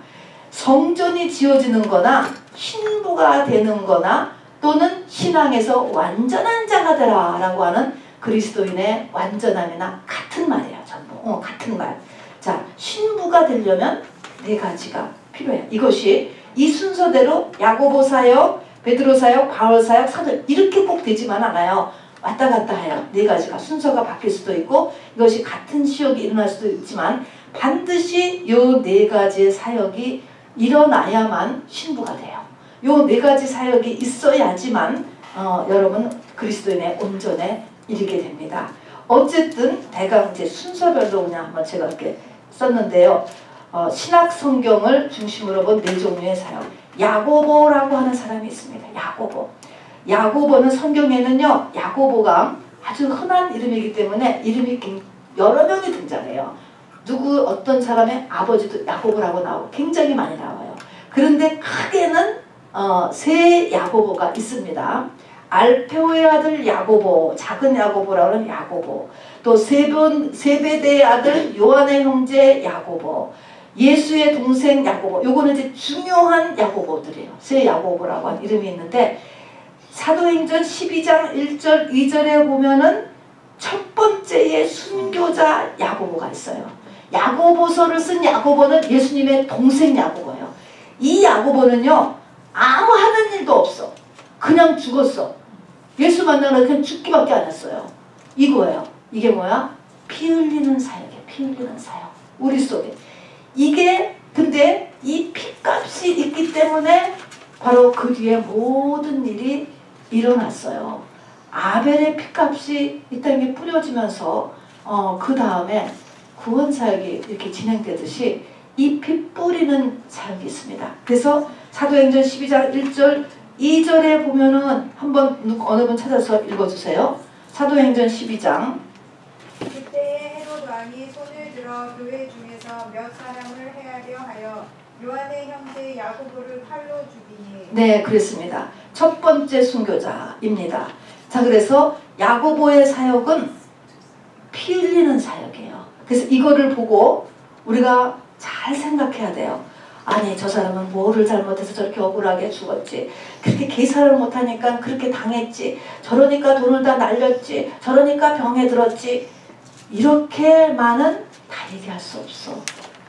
성전이 지어지는 거나 신부가 되는 거나 또는 신앙에서 완전한 자가 되라 라고 하는 그리스도인의 완전함이나 같은 말이에요. 전부 같은 말. 자, 신부가 되려면 네 가지가 필요해요. 이것이 이 순서대로 야고보 사역, 베드로 사역, 바울 사역, 사도 이렇게 꼭 되지만 않아요. 왔다 갔다 해요. 네 가지가 순서가 바뀔 수도 있고 이것이 같은 시역이 일어날 수도 있지만 반드시 요 네 가지의 사역이 일어나야만 신부가 돼요. 요 네 가지 사역이 있어야지만 여러분 그리스도인의 온전에 이르게 됩니다. 어쨌든 대강 이제 순서별로 그냥 한번 제가 이렇게 썼는데요. 신약 성경을 중심으로 본 네 종류의 사역. 야고보라고 하는 사람이 있습니다. 야고보. 야고보는 성경에는요. 야고보가 아주 흔한 이름이기 때문에 이름이 여러 명이 등장해요. 어떤 사람의 아버지도 야고보라고 나오고 굉장히 많이 나와요. 그런데 크게는 세 야고보가 있습니다. 알페오의 아들 야고보, 작은 야고보라고 하는 야고보, 또 세베대의 아들 요한의 형제 야고보, 예수의 동생 야고보. 요거는 이제 중요한 야고보들이에요. 세 야고보라고 하는 이름이 있는데 사도행전 12장 1절 2절에 보면은 첫 번째의 순교자 야고보가 있어요. 야고보서를 쓴 야고보는 예수님의 동생 야고보예요. 이 야고보는요 아무 하는 일도 없어. 그냥 죽었어. 예수 만나러 그냥 죽기밖에 안 했어요. 이거예요. 이게 뭐야? 피 흘리는 사역이에요. 피 흘리는 사역. 우리 속에. 이게 근데 이 피값이 있기 때문에 바로 그 뒤에 모든 일이 일어났어요. 아벨의 피값이 이 땅에 뿌려지면서 그 다음에 구원 사역이 이렇게 진행되듯이 이 피 뿌리는 사역이 있습니다. 그래서 사도행전 12장 1절 2절에 보면은 한번 어느 분 찾아서 읽어주세요. 사도행전 12장. 그때에 헤롯 왕이 손을 들어 교회 중에서 몇 사람을 해하려 하여 요한의 형제 야고보를 칼로 죽이니. 네, 그렇습니다. 첫 번째 순교자입니다. 자, 그래서 야고보의 사역은 피 흘리는 사역이에요. 그래서 이거를 보고 우리가 잘 생각해야 돼요. 아니, 저 사람은 뭐를 잘못해서 저렇게 억울하게 죽었지. 그렇게 계산을 못하니까 그렇게 당했지. 저러니까 돈을 다 날렸지. 저러니까 병에 들었지. 이렇게만은 다 얘기할 수 없어.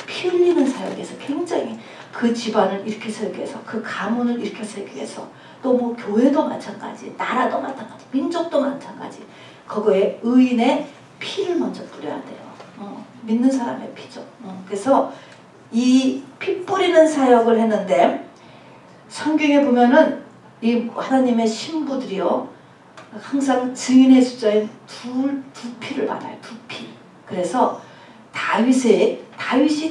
피 흘리는 사역에서 굉장히 그 집안을 일으켜 세우기 위해서, 그 가문을 일으켜 세우기 위해서, 또 뭐 교회도 마찬가지, 나라도 마찬가지, 민족도 마찬가지. 그거에 의인의 피를 먼저 뿌려야 돼요. 믿는 사람의 피죠. 그래서 이 피 뿌리는 사역을 했는데 성경에 보면은 이 하나님의 신부들이요 항상 증인의 숫자인 두 피를 받아요. 두 피. 그래서 다윗이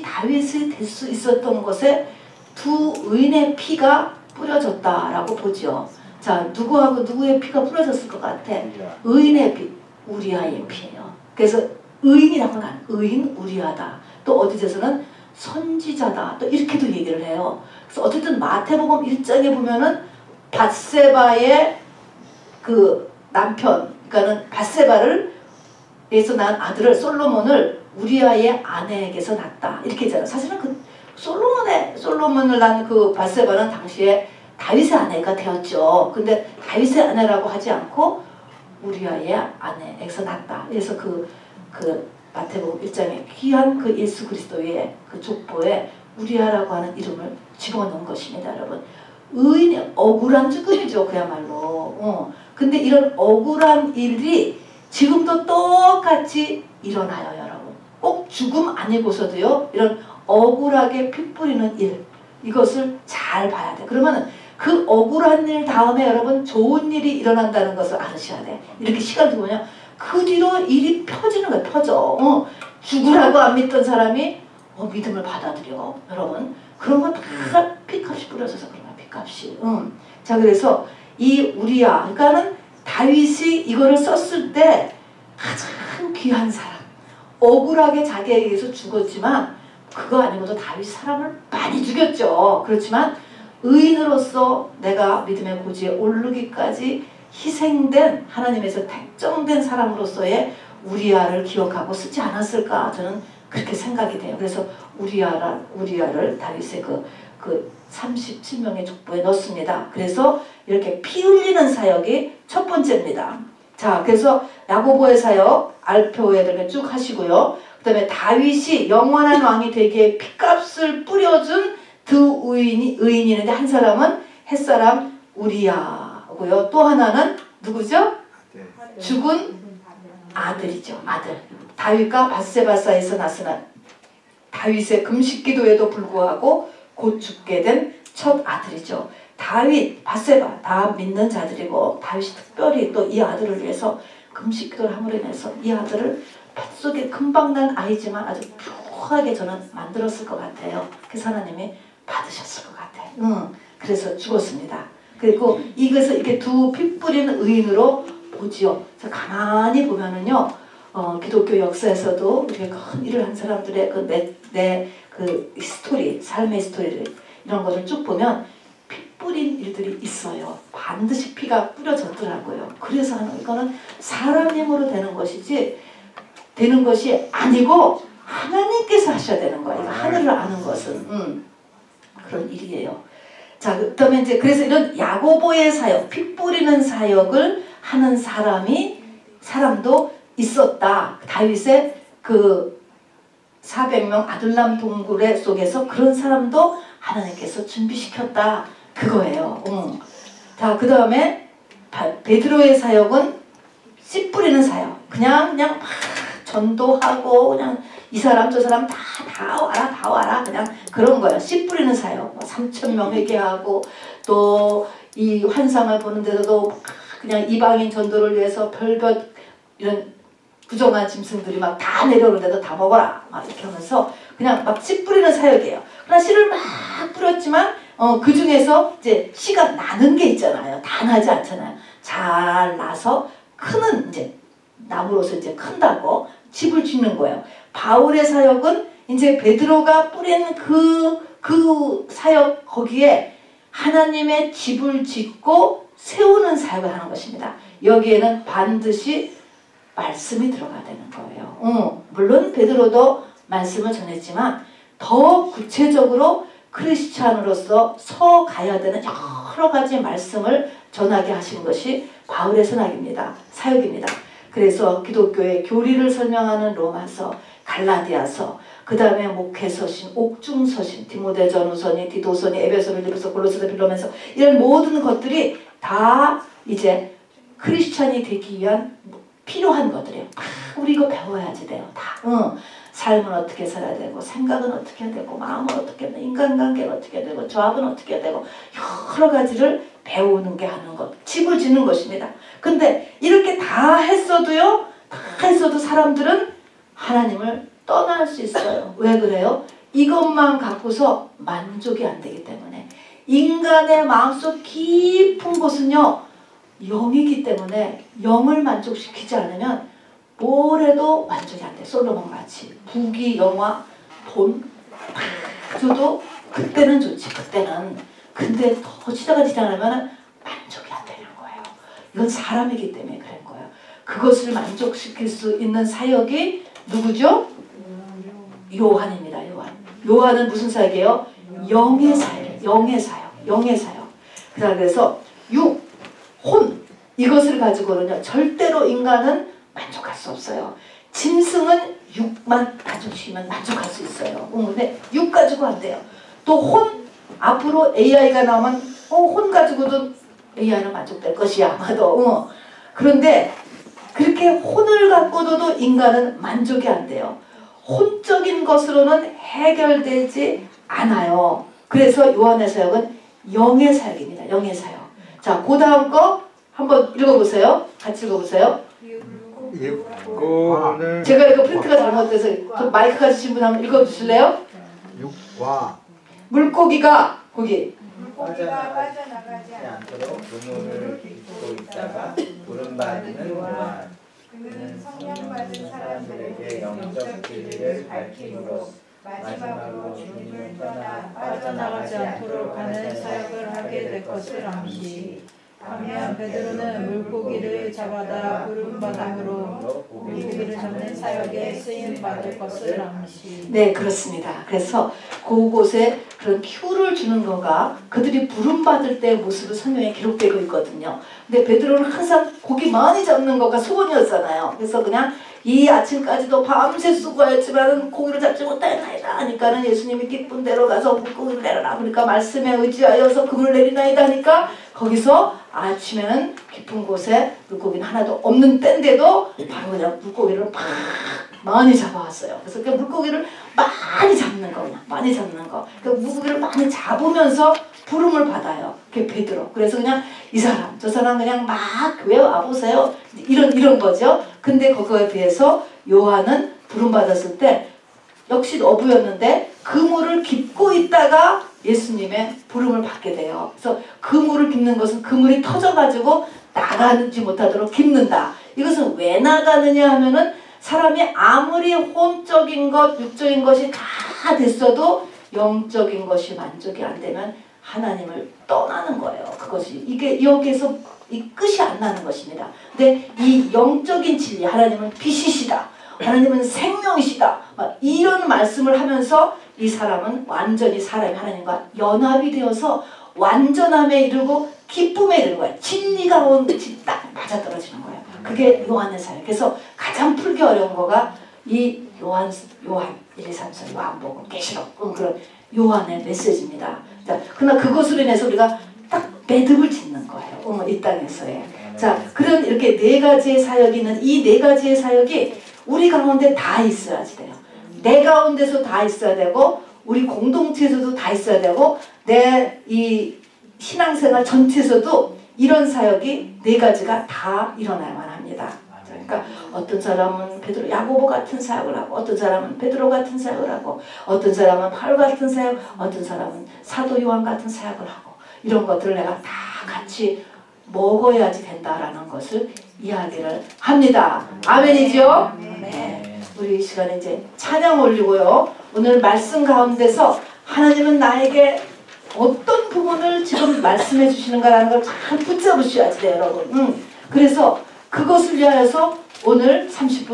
될 수 있었던 것에 두 의인의 피가 뿌려졌다라고 보죠. 자, 누구하고 누구의 피가 뿌려졌을 것 같아? 의인의 피, 우리아의 피예요. 그래서 의인이라고 하는 의인 우리아다. 또 어디에서는 선지자다. 또 이렇게도 얘기를 해요. 그래서 어쨌든 마태복음 1장에 보면은 밧세바의 그 남편, 그러니까는 밧세바를 에서 난 아들을 솔로몬을 우리아의 아내에게서 낳았다. 이렇게 했잖아요. 사실은 그 솔로몬을 낳은 그 밧세바는 당시에 다윗의 아내가 되었죠. 근데 다윗의 아내라고 하지 않고 우리아의 아내에게서 낳았다. 그래서 그 마태복음 1장에 귀한 그 예수 그리스도의 그 족보에 우리아라고 하는 이름을 집어넣은 것입니다, 여러분. 의인의 억울한 죽음이죠, 그야말로. 근데 이런 억울한 일이 지금도 똑같이 일어나요, 여러분. 꼭 죽음 아니고서도요, 이런 억울하게 피 뿌리는 일, 이것을 잘 봐야 돼. 그러면 그 억울한 일 다음에 여러분 좋은 일이 일어난다는 것을 아셔야 돼. 이렇게 시간 두면요, 그 뒤로 일이 펴지는 거예요, 펴져. 죽으라고 안 믿던 사람이 믿음을 받아들여, 여러분. 그런 건 다 피값이 뿌려져서 그런 거야, 피값이. 자, 그래서 이 우리야, 그러니까는 다윗이 이거를 썼을 때 가장 귀한 사람, 억울하게 자기에 의해서 죽었지만 그거 아니고도 다윗이 사람을 많이 죽였죠. 그렇지만 의인으로서 내가 믿음의 고지에 오르기까지 희생된, 하나님에서 택정된 사람으로서의 우리아를 기억하고 쓰지 않았을까, 저는 그렇게 생각이 돼요. 그래서 우리아를 다윗의 그 그 37명의 족보에 넣습니다. 그래서 이렇게 피 흘리는 사역이 첫 번째입니다. 자, 그래서 야고보의 사역 알표에 쭉 하시고요. 그 다음에 다윗이 영원한 왕이 되기에 피값을 뿌려준 두 의인이 있는데 한 사람은 햇사람 우리야고요. 또 하나는 누구죠? 죽은 아들이죠. 아들. 다윗과 밧세바 사이에서 났으나 다윗의 금식기도에도 불구하고 곧 죽게 된 첫 아들이죠. 다윗, 밧세바 다 믿는 자들이고 다윗이 특별히 또 이 아들을 위해서 금식기도를 함으로 인해서 이 아들을 뱃속에 금방 난 아이지만 아주 푸하게 저는 만들었을 것 같아요. 그래서 하나님이 받으셨을 것 같아요. 그래서 죽었습니다. 그리고 이것을 이렇게 두 피 뿌린 의인으로 보지요. 그래서 가만히 보면은요, 기독교 역사에서도 이렇게 큰 일을 한 사람들의 그 스토리, 삶의 스토리를 이런 것을 쭉 보면 피 뿌린 일들이 있어요. 반드시 피가 뿌려졌더라고요. 그래서 이거는 사람 힘으로 되는 것이 아니고 하나님께서 하셔야 되는 거예요. 하늘을 아는 것은 그런 일이에요. 자, 그다음에 이제 그래서 이런 야고보의 사역, 피 뿌리는 사역을 하는 사람도 있었다. 다윗의 그 400명 아둘람 동굴의 속에서 그런 사람도 하나님께서 준비시켰다. 그거예요. 자, 그 다음에 베드로의 사역은 씨 뿌리는 사역. 그냥 막 전도하고 그냥 이 사람 저 사람 다 와라 그냥 그런 거예요. 씨 뿌리는 사역. 3,000명 회개하고 또 이 환상을 보는데도 그냥 이방인 전도를 위해서 별별 이런 부정한 짐승들이 막 다 내려오는데도 다 먹어라 막 이렇게 하면서 그냥 막 씨 뿌리는 사역이에요. 그러나 씨를 막 뿌렸지만 그 중에서 이제 씨가 나는 게 있잖아요. 다 나지 않잖아요. 잘 나서 크는 이제 나무로서 이제 큰다고 집을 짓는 거예요. 바울의 사역은 이제 베드로가 뿌린 그 사역 거기에 하나님의 집을 짓고 세우는 사역을 하는 것입니다. 여기에는 반드시 말씀이 들어가야 되는 거예요. 물론 베드로도 말씀을 전했지만 더 구체적으로 크리스찬으로서 서가야 되는 여러 가지 말씀을 전하게 하신 것이 바울의 사역입니다. 그래서 기독교의 교리를 설명하는 로마서, 갈라디아서, 그 다음에 목회서신, 옥중서신, 디모데전후서니, 디도서니, 에베소서, 리브서, 골로새서, 빌로면서 이런 모든 것들이 다 이제 크리스찬이 되기 위한 필요한 것들이에요. 우리 이거 배워야지 돼요. 다. 삶은 어떻게 살아야 되고, 생각은 어떻게 해야 되고, 마음은 어떻게 해야 되고, 인간관계는 어떻게 해야 되고, 조합은 어떻게 해야 되고, 여러 가지를 배우는 게 하는 것, 집을 짓는 것입니다. 근데 이렇게 다 했어도 사람들은 하나님을 떠날 수 있어요. 왜 그래요? 이것만 갖고서 만족이 안 되기 때문에. 인간의 마음속 깊은 곳은요, 영이기 때문에 영을 만족시키지 않으면 뭘 해도 만족이 안 돼. 솔로몬 같이 부귀, 영화, 돈 줘도 그때는 좋지. 그때는. 근데 더 지나가면 만족이 안 되는 거예요. 이건 사람이기 때문에 그런 거예요. 그것을 만족시킬 수 있는 사역이 누구죠? 요한입니다. 요한은 무슨 사역이에요? 영의 사역. 그래서 혼 이것을 가지고는요 절대로 인간은 만족할 수 없어요. 짐승은 육만 가지시면 만족할 수 있어요. 근데 육 가지고 안 돼요. 또 혼 앞으로 AI가 나오면 혼 가지고도 AI는 만족될 것이야 아마도. 그런데 그렇게 혼을 갖고도 인간은 만족이 안 돼요. 혼적인 것으로는 해결되지 않아요. 그래서 요한의 사역은 영의 사역입니다. 영의 사역. 자, 그 다음 거 한번 읽어보세요. 같이 읽어보세요. 제가 이거 프린트가 잘못돼서 좀 마이크 가지신 분 한번 읽어주실래요? 물고기가 빠져나가지 않도록 그물을 깃고 있다가 부름받는 요한. 그는 성령 받은 사람들에게 영적 진리를 밝힘으로 마지막으로 주님을 떠나 빠져나가지 않도록 하는 사역을 하게 될 것을 암시. 반면 베드로는 물고기를 잡아다 부름받음으로 물고기를 잡는 사역에 쓰임 받을 것을 암시. 네, 그렇습니다. 그래서 그곳에 그런 큐를 주는 거가 그들이 부름받을 때의 모습을 성경에 기록되고 있거든요. 근데 베드로는 항상 고기 많이 잡는 거가 소원이었잖아요. 그래서 그냥 이 아침까지도 밤새 수고했지만 고기를 잡지 못하였나이다 하니까는 예수님이 기쁜 데로 가서 물고기를 내려라. 그러니까 말씀에 의지하여서 금을 내리나이다 하니까 거기서 아침에는 깊은 곳에 물고기는 하나도 없는 때인데도 바로 그냥 물고기를 막 많이 잡아왔어요. 그래서 그 물고기를 많이 잡는 거, 그냥 많이 잡는 거. 그 물고기를 많이 잡으면서 부름을 받아요. 그게 베드로. 그래서 그냥 이 사람, 저 사람 그냥 막 교회 와보세요. 이런 거죠. 근데 그거에 비해서 요한은 부름 받았을 때 역시 어부였는데 그물을 깁고 있다가 예수님의 부름을 받게 돼요. 그래서 그물을 깁는 것은 그물이 터져가지고 나가지 못하도록 깁는다. 이것은 왜 나가느냐 하면은 사람이 아무리 혼적인 것, 육적인 것이 다 됐어도 영적인 것이 만족이 안 되면 하나님을 떠나는 거예요. 그것이 이게 여기에서 이 끝이 안 나는 것입니다. 근데 이 영적인 진리, 하나님은 빛이시다, 하나님은 생명이시다, 막 이런 말씀을 하면서 이 사람은 완전히 사람이 하나님과 연합이 되어서 완전함에 이르고 기쁨에 이르는 거예요. 진리가 온 빛이 딱 맞아떨어지는 거예요. 그게 요한의 사역. 그래서 가장 풀기 어려운 거가 이 요한 1, 2, 3, 4 요한복음, 계시록 그런 요한의 메시지입니다. 자, 그러나 그것으로 인해서 우리가 딱 매듭을 짓는 거예요. 이 땅에서의. 자, 그런 이렇게 네 가지의 사역이 있는 이 네 가지의 사역이 우리 가운데 다 있어야지 돼요. 내 가운데서 다 있어야 되고 우리 공동체에서도 다 있어야 되고 내 이 신앙생활 전체에서도 이런 사역이 네 가지가 다 일어나야만 합니다. 그러니까 어떤 사람은 베드로, 야고보 같은 사역을 하고 어떤 사람은 베드로 같은 사역을 하고 어떤 사람은 바울 같은 사역, 어떤 사람은 사도 요한 같은 사역을 하고 이런 것들을 내가 다 같이 먹어야지 된다라는 것을 이야기를 합니다. 아멘이죠? 네. 우리 이 시간에 이제 찬양 올리고요. 오늘 말씀 가운데서 하나님은 나에게 어떤 부분을 지금 말씀해 주시는가라는 걸 잘 붙잡으셔야지 돼요, 여러분. 그래서 그것을 위하여서 오늘 30분